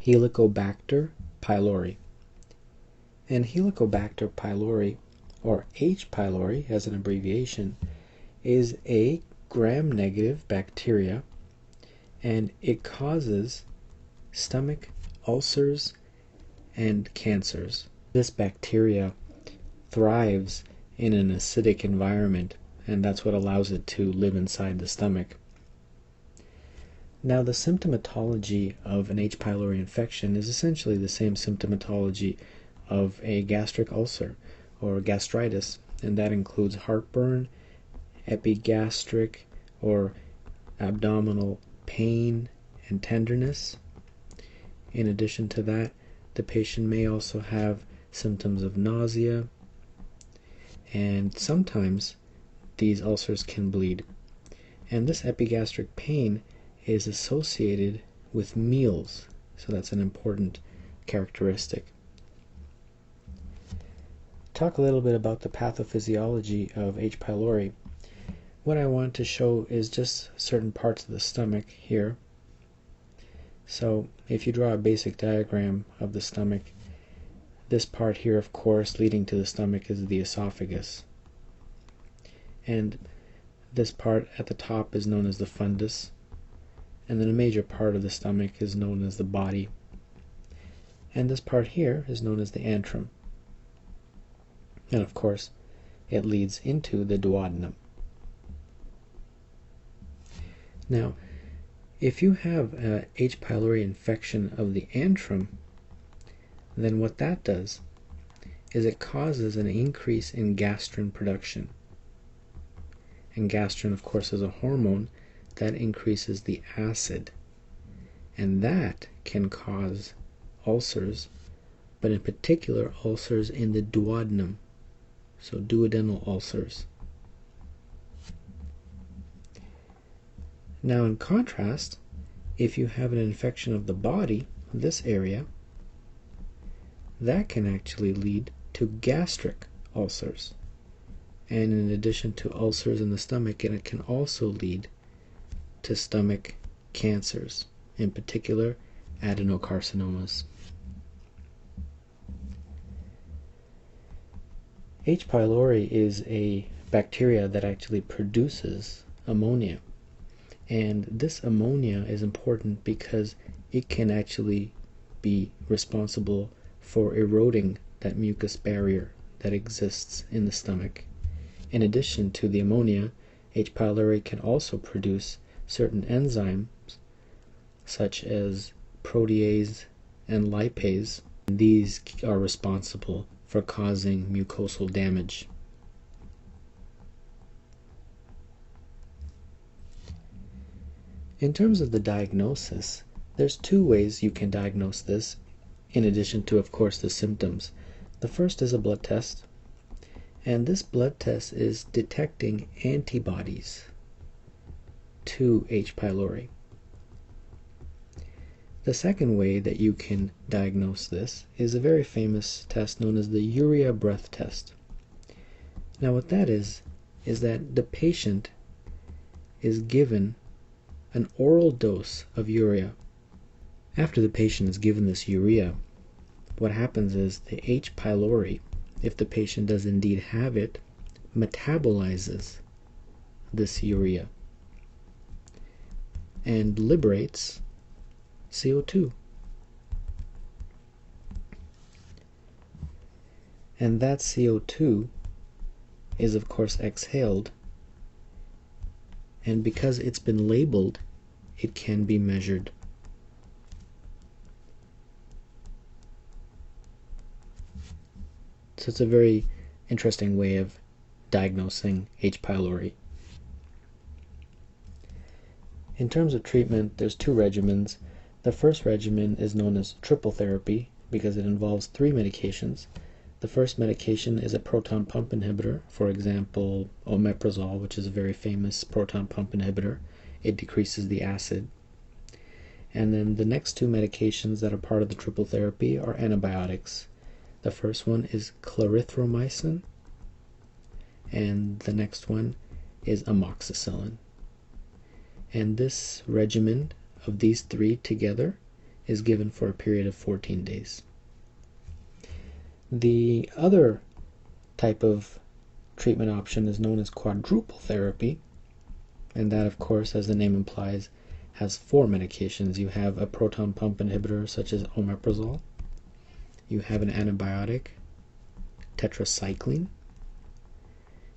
Helicobacter pylori. And Helicobacter pylori, or H. pylori as an abbreviation, is a gram-negative bacteria, and it causes stomach ulcers and cancers. This bacteria thrives in an acidic environment, and that's what allows it to live inside the stomach. Now, the symptomatology of an H. pylori infection is essentially the same symptomatology of a gastric ulcer or gastritis, and that includes heartburn, epigastric or abdominal pain and tenderness. In addition to that, the patient may also have symptoms of nausea, and sometimes these ulcers can bleed. And this epigastric pain is associated with meals, so that's an important characteristic. Talk a little bit about the pathophysiology of H. pylori. What I want to show is just certain parts of the stomach here. So if you draw a basic diagram of the stomach, this part here, of course, leading to the stomach is the esophagus. And this part at the top is known as the fundus. And then a major part of the stomach is known as the body. And this part here is known as the antrum. And of course, it leads into the duodenum. Now, if you have a H. pylori infection of the antrum, then what that does is it causes an increase in gastrin production. And gastrin, of course, is a hormone that increases the acid. And that can cause ulcers, but in particular ulcers in the duodenum, so duodenal ulcers. Now, in contrast, if you have an infection of the body, this area, that can actually lead to gastric ulcers. And in addition to ulcers in the stomach, it can also lead to stomach cancers, in particular adenocarcinomas. H. pylori is a bacteria that actually produces ammonia. And this ammonia is important because it can actually be responsible for eroding that mucus barrier that exists in the stomach. In addition to the ammonia, H. pylori can also produce certain enzymes such as protease and lipase. These are responsible for causing mucosal damage. In terms of the diagnosis, there's two ways you can diagnose this, in addition to, of course, the symptoms. The first is a blood test, and this blood test is detecting antibodies to H. pylori. The second way that you can diagnose this is a very famous test known as the urea breath test. Now, what that is that the patient is given an oral dose of urea. After the patient is given this urea, what happens is the H. pylori, if the patient does indeed have it, metabolizes this urea and liberates CO2. And that CO2 is, of course, exhaled, and because it's been labeled, it can be measured. So it's a very interesting way of diagnosing H. pylori. In terms of treatment, there's two regimens. The first regimen is known as triple therapy because it involves 3 medications. The first medication is a proton pump inhibitor, for example, omeprazole, which is a very famous proton pump inhibitor. It decreases the acid. And then the next 2 medications that are part of the triple therapy are antibiotics. The first one is clarithromycin, and the next one is amoxicillin. And this regimen of these 3 together is given for a period of 14 days. The other type of treatment option is known as quadruple therapy, and that, of course, as the name implies, has 4 medications. You have a proton pump inhibitor such as omeprazole, you have an antibiotic, tetracycline,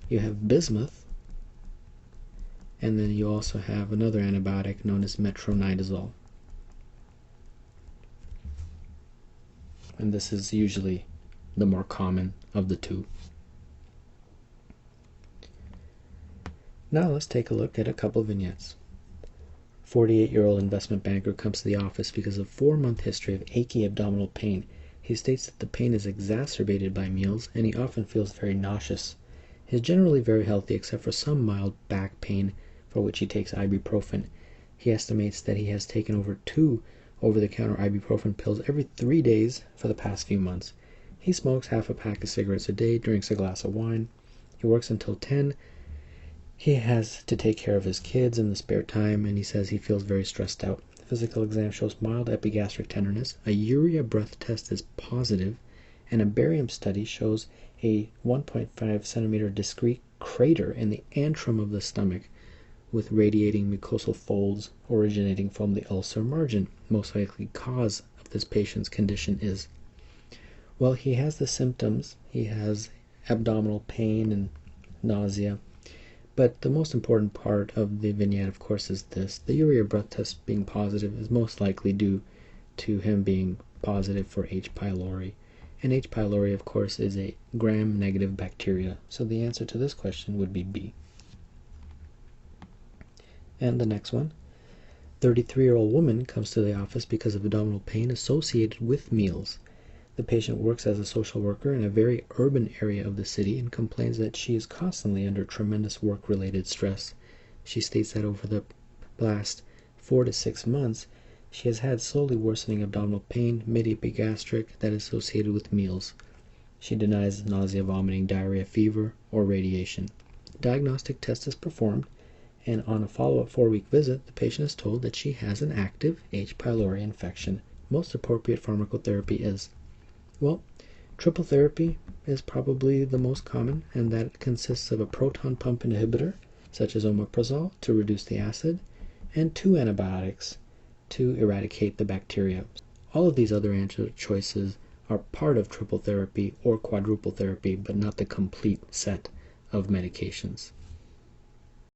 you have bismuth, and then you also have another antibiotic known as metronidazole. And this is usually the more common of the two. Now let's take a look at a couple vignettes. 48-year-old investment banker comes to the office because of a 4-month history of achy abdominal pain. He states that the pain is exacerbated by meals, and he often feels very nauseous. He is generally very healthy except for some mild back pain, for which he takes ibuprofen. He estimates that he has taken over 2 over-the-counter ibuprofen pills every 3 days for the past few months. He smokes half a pack of cigarettes a day, drinks a glass of wine. He works until 10. He has to take care of his kids in the spare time, and he says he feels very stressed out. The physical exam shows mild epigastric tenderness, a urea breath test is positive, and a barium study shows a 1.5 centimeter discrete crater in the antrum of the stomach with radiating mucosal folds originating from the ulcer margin. Most likely cause of this patient's condition is, well, he has the symptoms. He has abdominal pain and nausea. But the most important part of the vignette, of course, is this. The urea breath test being positive is most likely due to him being positive for H. pylori. And H. pylori, of course, is a gram-negative bacteria. So the answer to this question would be B. And the next one. 33-year-old woman comes to the office because of abdominal pain associated with meals. The patient works as a social worker in a very urban area of the city and complains that she is constantly under tremendous work-related stress. She states that over the last 4 to 6 months, she has had slowly worsening abdominal pain, mid-epigastric, that is associated with meals. She denies nausea, vomiting, diarrhea, fever, or radiation. Diagnostic test is performed, and on a follow-up 4-week visit, the patient is told that she has an active H. pylori infection. Most appropriate pharmacotherapy is, well, triple therapy is probably the most common, and that consists of a proton pump inhibitor, such as omeprazole, to reduce the acid, and 2 antibiotics to eradicate the bacteria. All of these other answer choices are part of triple therapy or quadruple therapy, but not the complete set of medications.